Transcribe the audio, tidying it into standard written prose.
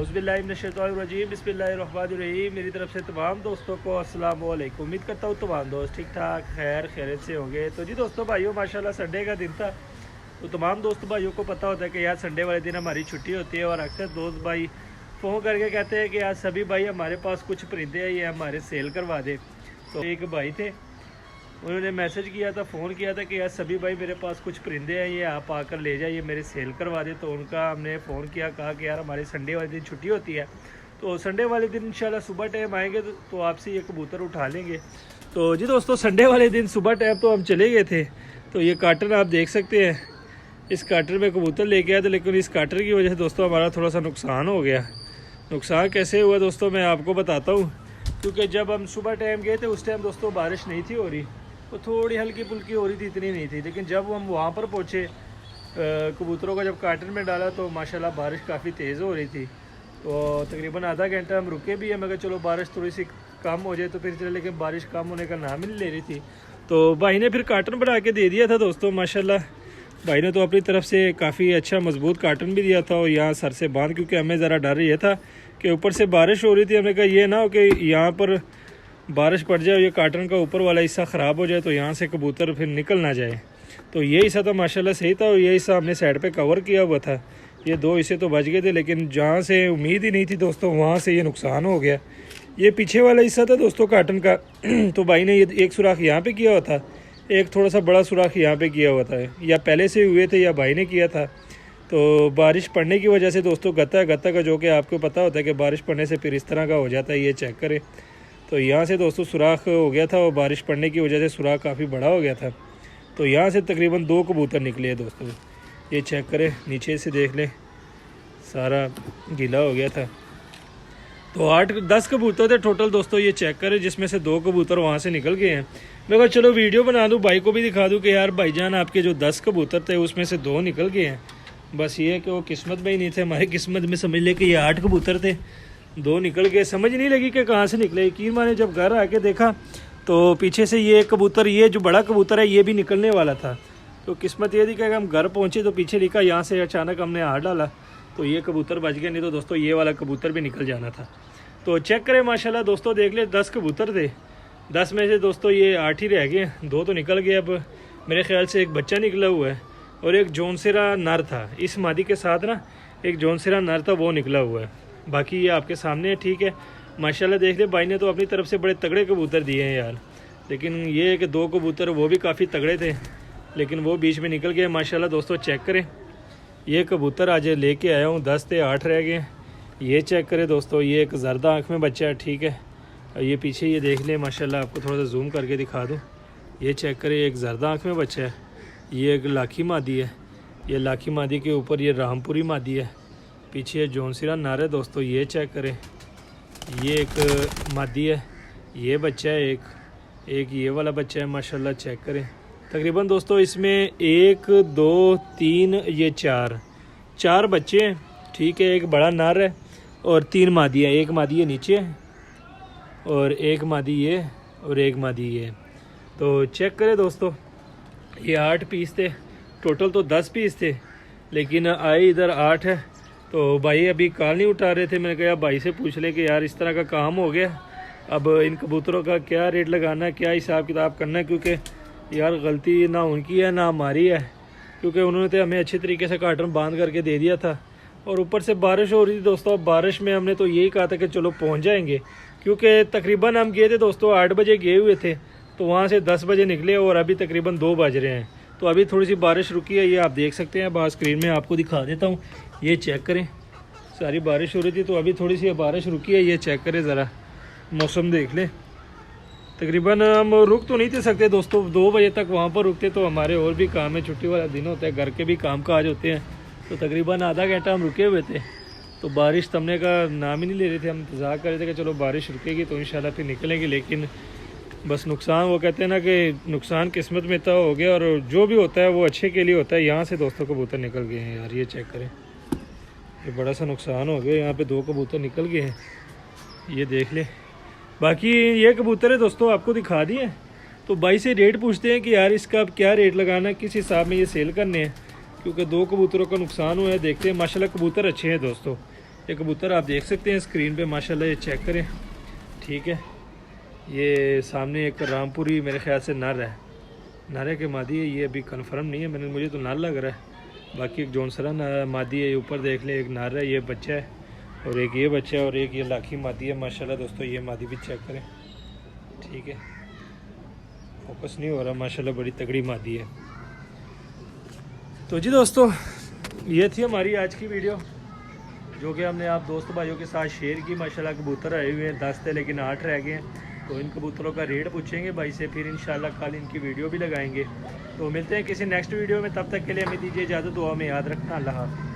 औज़ुबिल्लाहिमिनश्शैतानिर्रजीम बिस्मिल्लाहिर्रहमानिर्रहीम। मेरी तरफ से तमाम दोस्तों को अस्सलाम वालेकुम। उम्मीद करता हूँ तमाम दोस्त ठीक ठाक खैरियत से होंगे। तो जी दोस्तों भाइयों, माशाल्लाह संडे का दिन था, तो तमाम दोस्त भाइयों को पता होता है कि यार संडे वाले दिन हमारी छुट्टी होती है। और अक्सर दोस्त भाई फ़ोन करके कहते हैं कि यार सभी भाई हमारे पास कुछ परिंदे हैं, ये हमारे सेल करवा दे। तो एक भाई थे, उन्होंने मैसेज किया था, फ़ोन किया था कि यार सभी भाई मेरे पास कुछ परिंदे हैं, ये आप आकर ले जाइए, मेरे सेल करवा दे। तो उनका हमने फ़ोन किया, कहा कि यार हमारे संडे वाले दिन छुट्टी होती है, तो संडे वाले दिन इंशाल्लाह सुबह टाइम आएंगे तो आपसे ये कबूतर उठा लेंगे। तो जी दोस्तों, संडे वाले दिन सुबह टाइम तो हम चले गए थे। तो ये कार्टन आप देख सकते हैं, इस कार्टन में कबूतर लेके आए थे, लेकिन इस कार्टन की वजह से दोस्तों हमारा थोड़ा सा नुकसान हो गया। नुकसान कैसे हुआ दोस्तों, मैं आपको बताता हूँ। क्योंकि जब हम सुबह टाइम गए थे उस टाइम दोस्तों बारिश नहीं थी हो रही, तो थोड़ी हल्की फुल्की हो रही थी, इतनी नहीं थी। लेकिन जब हम वहाँ पर पहुँचे, कबूतरों को जब कार्टन में डाला तो माशाल्लाह बारिश काफ़ी तेज़ हो रही थी। तो तकरीबन आधा घंटा हम रुके भी हैं, मगर चलो बारिश थोड़ी सी कम हो जाए तो फिर चले, लेकिन बारिश कम होने का नाम ही नहीं ले रही थी। तो भाई ने फिर कार्टन बना के दे दिया था दोस्तों। माशाल्लाह भाई ने तो अपनी तरफ से काफ़ी अच्छा मजबूत कार्टन भी दिया था, और यहाँ सर से बांध, क्योंकि हमें ज़रा डर ये था कि ऊपर से बारिश हो रही थी। हमने कहा ये ना हो कि यहाँ पर बारिश पड़ जाए, ये कार्टन का ऊपर वाला हिस्सा ख़राब हो जाए तो यहाँ से कबूतर फिर निकल ना जाए। तो ये हिस्सा तो माशाल्लाह सही था, और ये हिस्सा हमने साइड पे कवर किया हुआ था। ये दो हिस्से तो बच गए थे, लेकिन जहाँ से उम्मीद ही नहीं थी दोस्तों वहाँ से ये नुकसान हो गया। ये पीछे वाला हिस्सा था दोस्तों कार्टन का, तो भाई ने ये एक सुराख यहाँ पर किया हुआ था, एक थोड़ा सा बड़ा सुराख यहाँ पर किया हुआ था, या पहले से हुए थे या भाई ने किया था। तो बारिश पड़ने की वजह से दोस्तों गत्ता का जो कि आपको पता होता है कि बारिश पड़ने से फिर इस तरह का हो जाता है, ये चेक करें। तो यहाँ से दोस्तों सुराख हो गया था, और बारिश पड़ने की वजह से सुराख काफ़ी बड़ा हो गया था। तो यहाँ से तकरीबन 2 कबूतर निकले हैं दोस्तों, ये चेक करें, नीचे से देख लें, सारा गीला हो गया था। तो 8-10 कबूतर थे टोटल दोस्तों, ये चेक करें, जिसमें से 2 कबूतर वहाँ से निकल गए हैं। मैं कहा चलो वीडियो बना दूँ, भाई को भी दिखा दूँ कि यार भाईजान आपके जो 10 कबूतर थे उसमें से 2 निकल गए हैं। बस ये कि वो किस्मत में ही नहीं थे, हमारी किस्मत में समझ ले कि ये 8 कबूतर थे, 2 निकल गए। समझ नहीं लगी कि कहाँ से निकले। यकीन माने जब घर आके देखा तो पीछे से ये कबूतर, ये जो बड़ा कबूतर है, ये भी निकलने वाला था। तो किस्मत ये थी कि हम घर पहुँचे तो पीछे लिखा, यहाँ से अचानक हमने हाथ डाला तो ये कबूतर बच गया, नहीं तो दोस्तों ये वाला कबूतर भी निकल जाना था। तो चेक करें माशाल्लाह दोस्तों, देख ले 10 कबूतर थे, 10 में से दोस्तों ये 8 ही रह गए, 2 तो निकल गए। अब मेरे ख्याल से एक बच्चा निकला हुआ है, और एक जौनसिरा नर था, इस मादी के साथ ना एक जौनसिरा नर था, वो निकला हुआ है। बाकी ये आपके सामने है, ठीक है। माशाल्लाह देख ले, भाई ने तो अपनी तरफ से बड़े तगड़े कबूतर दिए हैं यार। लेकिन ये है कि 2 कबूतर वो भी काफ़ी तगड़े थे, लेकिन वो बीच में निकल गए। माशाल्लाह दोस्तों चेक करें, ये कबूतर आज लेके आया हूँ, 10 थे, 8 रह गए। ये चेक करें दोस्तों, ये एक जर्दा आँख में बच्चा है, ठीक है। और ये पीछे ये देख ले, माशाल्लाह आपको थोड़ा सा जूम करके दिखा दूँ, ये चेक करें, एक जर्दा आँख में बच्चा है। ये एक लाखी मादी है, ये लाखी मादी के ऊपर ये रामपुरी मादी है, पीछे जौनसिरा नर है दोस्तों। ये चेक करें, ये एक मादी है, ये बच्चा है, एक ये वाला बच्चा है। माशाल्लाह चेक करें, तकरीबन दोस्तों इसमें 1 2 3 ये 4 बच्चे हैं, ठीक है। एक बड़ा नर है और 3 मादी है, एक मादी है नीचे और एक मादी ये और एक मादी ये। तो चेक करें दोस्तों, ये 8 पीस थे टोटल, तो 10 पीस थे, लेकिन आए इधर 8 है। तो भाई अभी कॉल नहीं उठा रहे थे, मैंने कहा भाई से पूछ ले कि यार इस तरह का काम हो गया, अब इन कबूतरों का क्या रेट लगाना है, क्या हिसाब किताब करना है। क्योंकि यार गलती ना उनकी है ना हमारी है, क्योंकि उन्होंने तो हमें अच्छे तरीके से कार्टन बांध करके दे दिया था, और ऊपर से बारिश हो रही थी दोस्तों। बारिश में हमने तो यही कहा था कि चलो पहुँच जाएँगे, क्योंकि तकरीबन हम गए थे दोस्तों 8 बजे गए हुए थे, तो वहाँ से 10 बजे निकले, और अभी तकरीबन 2 बज रहे हैं। तो अभी थोड़ी सी बारिश रुकी है, ये आप देख सकते हैं, बाहर स्क्रीन में आपको दिखा देता हूँ। ये चेक करें, सारी बारिश हो रही थी, तो अभी थोड़ी सी बारिश रुकी है। ये चेक करें ज़रा, मौसम देख लें। तकरीबन हम रुक तो नहीं थे सकते दोस्तों, 2 बजे तक वहाँ पर रुकते तो हमारे और भी काम है, छुट्टी वाला दिन होता है, घर के भी काम काज होते हैं। तो तकरीबन आधा घंटा हम रुके हुए थे, तो बारिश थमने का नाम ही नहीं ले रहे थे। हम इंतज़ार कर रहे थे कि चलो बारिश रुकेगी तो इंशाल्लाह फिर निकलेंगे, लेकिन बस नुकसान, वो कहते हैं ना कि नुकसान किस्मत में तो हो गया, और जो भी होता है वो अच्छे के लिए होता है। यहाँ से दोस्तों कबूतर निकल गए हैं यार, ये चेक करें, ये बड़ा सा नुकसान हो गया। यहाँ पे 2 कबूतर निकल गए हैं, ये देख ले। बाकी ये कबूतर है दोस्तों, आपको दिखा दिए। तो भाई से रेट पूछते हैं कि यार इसका अब क्या रेट लगाना है, किस हिसाब में ये सेल करने हैं, क्योंकि 2 कबूतरों का नुकसान हुआ है। देखते हैं, माशाल्लाह कबूतर अच्छे हैं दोस्तों, ये कबूतर आप देख सकते हैं स्क्रीन पे माशाल्लाह, ये चेक करें। ठीक है, ये सामने एक रामपुरी मेरे ख्याल से नर है, नर के मादी है, ये अभी कंफर्म नहीं है, मुझे तो नर लग रहा है। बाकी एक जौनसरा मादी है, ये ऊपर देख ले, एक नर है, ये बच्चा है, और एक ये बच्चा है, और एक ये लाखी मादी है माशाल्लाह दोस्तों। ये मादी भी चेक करें। ठीक है, फोकस नहीं हो रहा, माशाल्लाह बड़ी तगड़ी मादी है। तो जी दोस्तों, ये थी हमारी आज की वीडियो, जो कि हमने आप दोस्त भाइयों के साथ शेयर की। माशाल्लाह कबूतर आए हुए हैं, 10 थे लेकिन 8 रह गए हैं। तो इन कबूतरों का रेट पूछेंगे भाई से, फिर इंशाल्लाह कल इनकी वीडियो भी लगाएंगे। तो मिलते हैं किसी नेक्स्ट वीडियो में, तब तक के लिए हमें दीजिए इजाज़त। दुआ में याद रखना। अल्लाह हाफ़िज़।